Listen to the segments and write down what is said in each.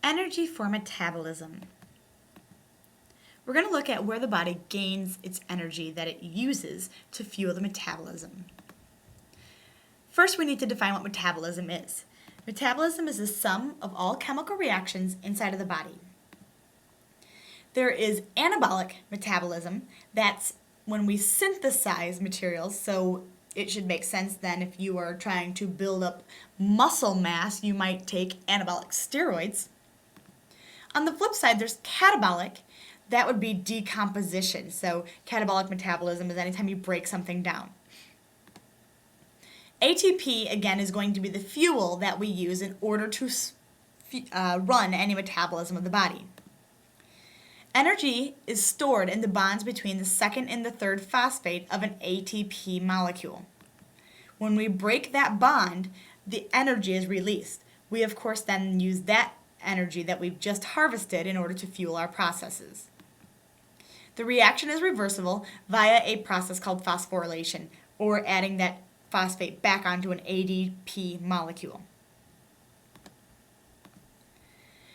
Energy for metabolism. We're going to look at where the body gains its energy that it uses to fuel the metabolism. First, we need to define what metabolism is. Metabolism is the sum of all chemical reactions inside of the body. There is anabolic metabolism. That's when we synthesize materials, so it should make sense then if you are trying to build up muscle mass, you might take anabolic steroids. On the flip side, there's catabolic. That would be decomposition. So catabolic metabolism is anytime you break something down. ATP, again, is going to be the fuel that we use in order to run any metabolism of the body. Energy is stored in the bonds between the second and the third phosphate of an ATP molecule. When we break that bond, the energy is released. We, of course, then use that energy that we've just harvested in order to fuel our processes. The reaction is reversible via a process called phosphorylation, or adding that phosphate back onto an ADP molecule.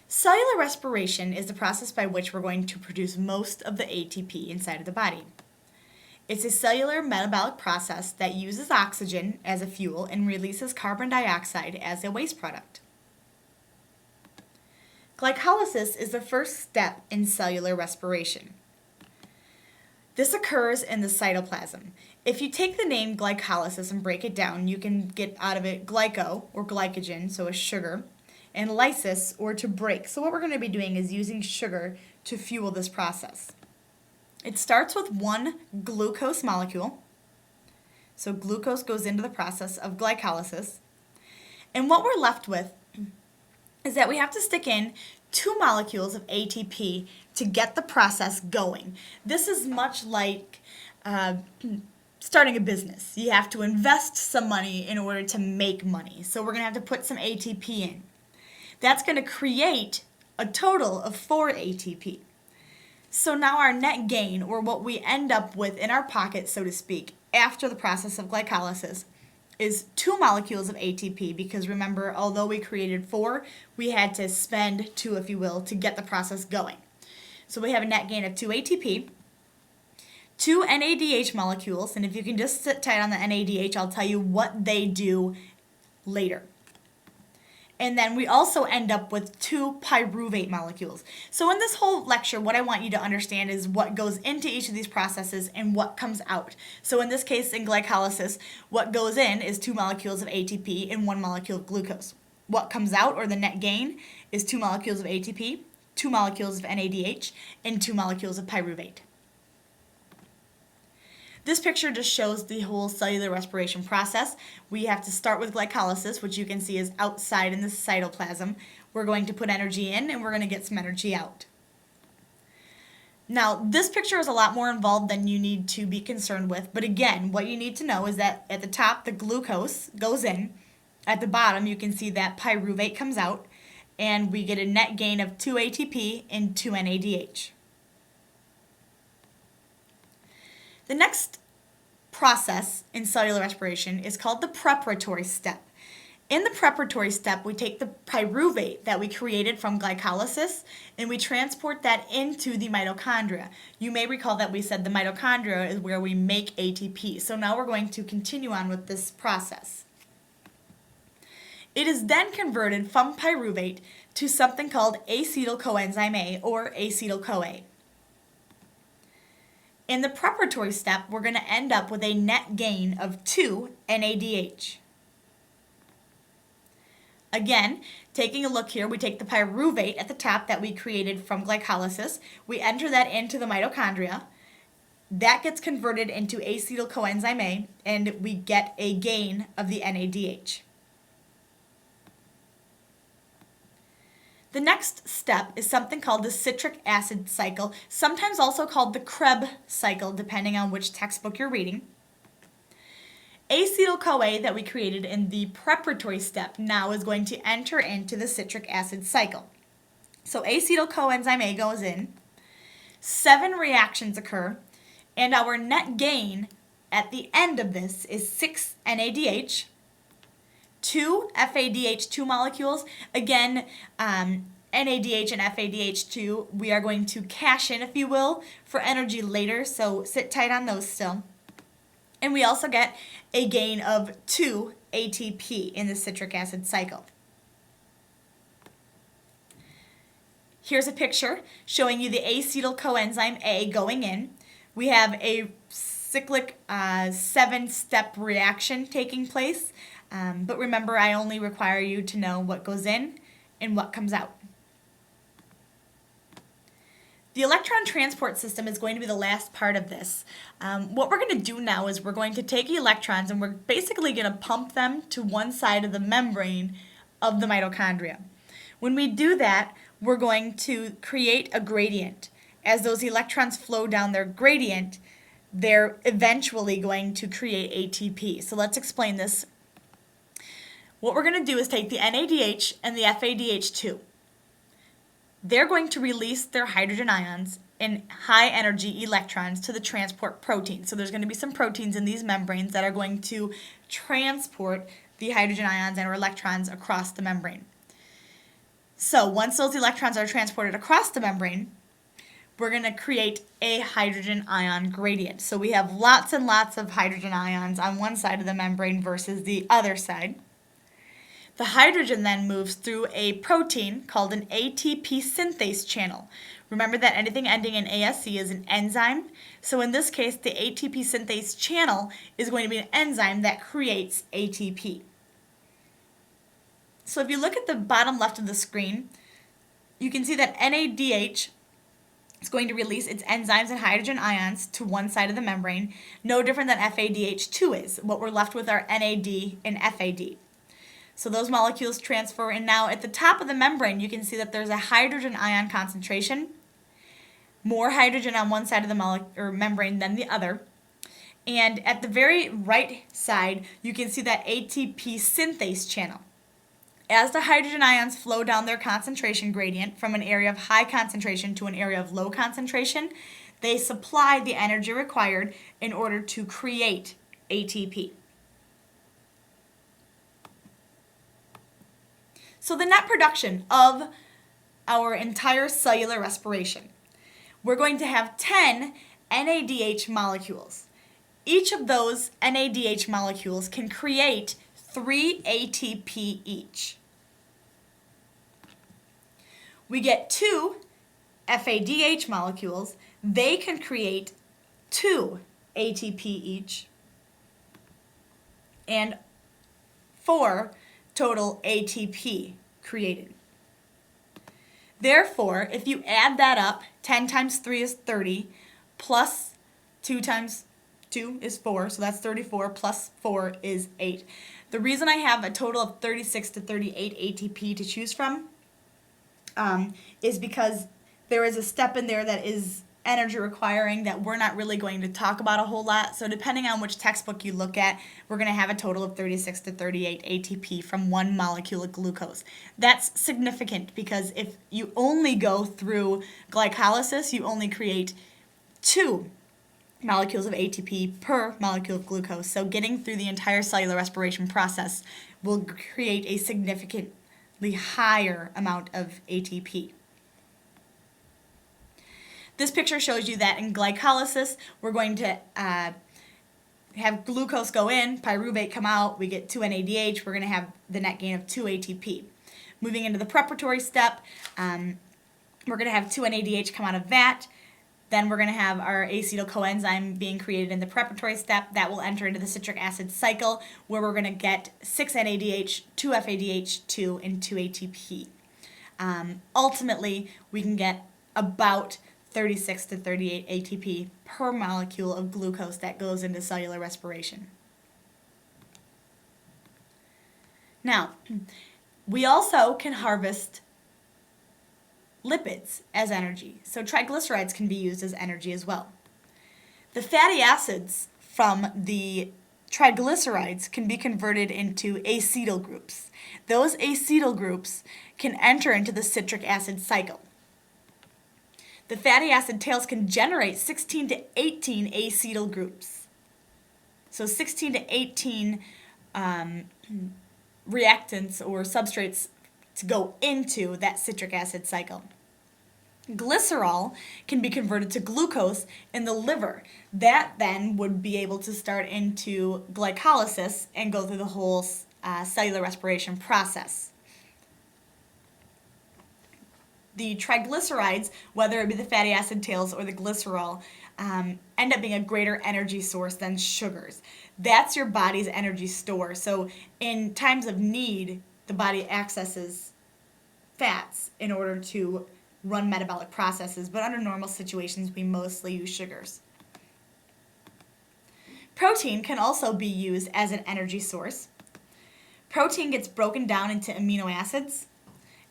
Cellular respiration is the process by which we're going to produce most of the ATP inside of the body. It's a cellular metabolic process that uses oxygen as a fuel and releases carbon dioxide as a waste product. Glycolysis is the first step in cellular respiration. This occurs in the cytoplasm. If you take the name glycolysis and break it down, you can get out of it glyco, or glycogen, so a sugar, and lysis, or to break. So what we're going to be doing is using sugar to fuel this process. It starts with one glucose molecule. So glucose goes into the process of glycolysis. And what we're left with is that we have to stick in 2 molecules of ATP to get the process going. This is much like starting a business. You have to invest some money in order to make money. So we're going to have to put some ATP in. That's going to create a total of 4 ATP. So now our net gain, or what we end up with in our pocket, so to speak, after the process of glycolysis, is 2 molecules of ATP, because remember, although we created 4, we had to spend 2, if you will, to get the process going. So we have a net gain of 2 ATP, 2 NADH molecules, and if you can just sit tight on the NADH, I'll tell you what they do later. And then we also end up with 2 pyruvate molecules. So in this whole lecture, what I want you to understand is what goes into each of these processes and what comes out. So in this case, in glycolysis, what goes in is 2 molecules of ATP and 1 molecule of glucose. What comes out, or the net gain, is 2 molecules of ATP, 2 molecules of NADH, and 2 molecules of pyruvate. This picture just shows the whole cellular respiration process. We have to start with glycolysis, which you can see is outside in the cytoplasm. We're going to put energy in, and we're going to get some energy out. Now, this picture is a lot more involved than you need to be concerned with, but again, what you need to know is that at the top, the glucose goes in. At the bottom, you can see that pyruvate comes out, and we get a net gain of 2 ATP and 2 NADH. The next process in cellular respiration is called the preparatory step. In the preparatory step, we take the pyruvate that we created from glycolysis and we transport that into the mitochondria. You may recall that we said the mitochondria is where we make ATP. So now we're going to continue on with this process. It is then converted from pyruvate to something called acetyl coenzyme A, or acetyl-CoA. In the preparatory step, we're going to end up with a net gain of 2 NADH. Again, taking a look here, we take the pyruvate at the top that we created from glycolysis. We enter that into the mitochondria. That gets converted into acetyl coenzyme A, and we get a gain of the NADH. The next step is something called the citric acid cycle, sometimes also called the Krebs cycle, depending on which textbook you're reading. Acetyl-CoA that we created in the preparatory step now is going to enter into the citric acid cycle. So acetyl coenzyme A goes in, 7 reactions occur, and our net gain at the end of this is 6 NADH, 2 FADH2 molecules. Again, NADH and FADH2, we are going to cash in, if you will, for energy later, so sit tight on those still. And we also get a gain of 2 ATP in the citric acid cycle. Here's a picture showing you the acetyl coenzyme A going in. We have a cyclic 7-step reaction taking place, but remember, I only require you to know what goes in and what comes out. The electron transport system is going to be the last part of this. What we're going to do now is we're going to take electrons and we're basically going to pump them to one side of the membrane of the mitochondria. When we do that, we're going to create a gradient. As those electrons flow down their gradient, they're eventually going to create ATP. So let's explain this. What we're going to do is take the NADH and the FADH2. They're going to release their hydrogen ions and high energy electrons to the transport protein. So there's going to be some proteins in these membranes that are going to transport the hydrogen ions and or electrons across the membrane. So once those electrons are transported across the membrane, we're going to create a hydrogen ion gradient. So we have lots and lots of hydrogen ions on one side of the membrane versus the other side. The hydrogen then moves through a protein called an ATP synthase channel. Remember that anything ending in ASC is an enzyme. So in this case, the ATP synthase channel is going to be an enzyme that creates ATP. So if you look at the bottom left of the screen, you can see that NADH is going to release its enzymes and hydrogen ions to one side of the membrane, no different than FADH2 is. What we're left with are NAD and FAD. So those molecules transfer, and now at the top of the membrane, you can see that there's a hydrogen ion concentration, more hydrogen on one side of the membrane than the other. And at the very right side, you can see that ATP synthase channel. As the hydrogen ions flow down their concentration gradient from an area of high concentration to an area of low concentration, they supply the energy required in order to create ATP. So the net production of our entire cellular respiration, we're going to have 10 NADH molecules. Each of those NADH molecules can create 3 ATP each. We get 2 FADH molecules. They can create 2 ATP each. And 4 total ATP created. Therefore, if you add that up, 10 times 3 is 30, plus 2 times 2 is 4, so that's 34, plus 4 is 8. The reason I have a total of 36 to 38 ATP to choose from is because there is a step in there that is energy requiring that we're not really going to talk about a whole lot. So depending on which textbook you look at, we're going to have a total of 36 to 38 ATP from one molecule of glucose. That's significant because if you only go through glycolysis, you only create 2 molecules of ATP per molecule of glucose. So getting through the entire cellular respiration process will create a significantly higher amount of ATP. This picture shows you that in glycolysis, we're going to have glucose go in, pyruvate come out, we get 2 NADH, we're going to have the net gain of 2 ATP. Moving into the preparatory step, we're going to have 2 NADH come out of that. Then we're going to have our acetyl coenzyme being created in the preparatory step. That will enter into the citric acid cycle, where we're going to get 6 NADH, 2 FADH2, and 2 ATP. Ultimately, we can get about 36 to 38 ATP per molecule of glucose that goes into cellular respiration. Now, we also can harvest lipids as energy. So triglycerides can be used as energy as well. The fatty acids from the triglycerides can be converted into acetyl groups. Those acetyl groups can enter into the citric acid cycle. The fatty acid tails can generate 16 to 18 acetyl groups. So 16 to 18 reactants or substrates to go into that citric acid cycle. Glycerol can be converted to glucose in the liver. That then would be able to start into glycolysis and go through the whole cellular respiration process. The triglycerides, whether it be the fatty acid tails or the glycerol, end up being a greater energy source than sugars. That's your body's energy store. So in times of need, the body accesses fats in order to run metabolic processes, but under normal situations, we mostly use sugars. Protein can also be used as an energy source. Protein gets broken down into amino acids,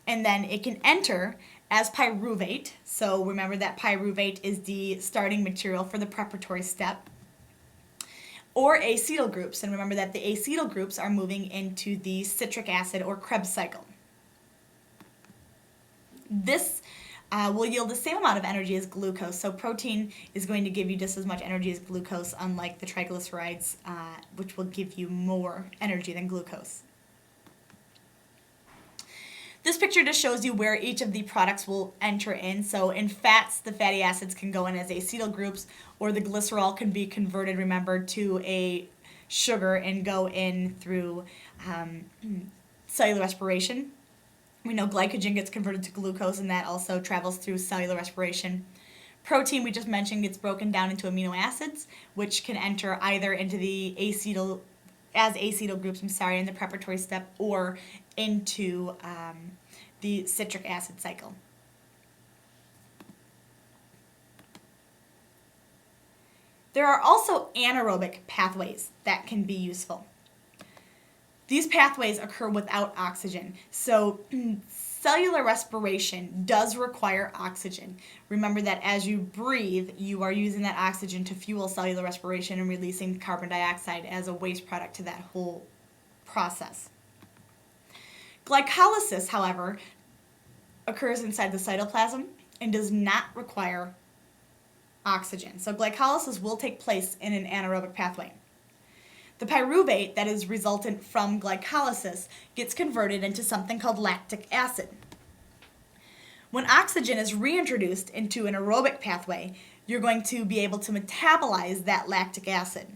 and then it can enter as pyruvate. So remember that pyruvate is the starting material for the preparatory step. Or acetyl groups, and remember that the acetyl groups are moving into the citric acid or Krebs cycle. This will yield the same amount of energy as glucose. So protein is going to give you just as much energy as glucose, unlike the triglycerides, which will give you more energy than glucose. This picture just shows you where each of the products will enter in. So in fats, the fatty acids can go in as acetyl groups, or the glycerol can be converted, remember, to a sugar and go in through cellular respiration. We know glycogen gets converted to glucose, and that also travels through cellular respiration. Protein, we just mentioned, gets broken down into amino acids, which can enter either into the acetyl groups, in the preparatory step, or into the citric acid cycle. There are also anaerobic pathways that can be useful. These pathways occur without oxygen. So cellular respiration does require oxygen. Remember that as you breathe, you are using that oxygen to fuel cellular respiration and releasing carbon dioxide as a waste product to that whole process. Glycolysis, however, occurs inside the cytoplasm and does not require oxygen. So glycolysis will take place in an anaerobic pathway. The pyruvate that is resultant from glycolysis gets converted into something called lactic acid. When oxygen is reintroduced into an aerobic pathway, you're going to be able to metabolize that lactic acid.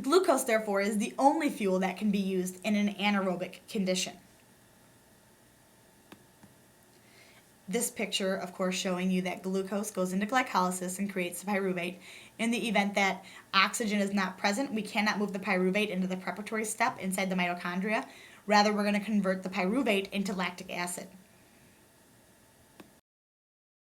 Glucose, therefore, is the only fuel that can be used in an anaerobic condition. This picture, of course, showing you that glucose goes into glycolysis and creates the pyruvate. In the event that oxygen is not present, we cannot move the pyruvate into the preparatory step inside the mitochondria. Rather, we're going to convert the pyruvate into lactic acid.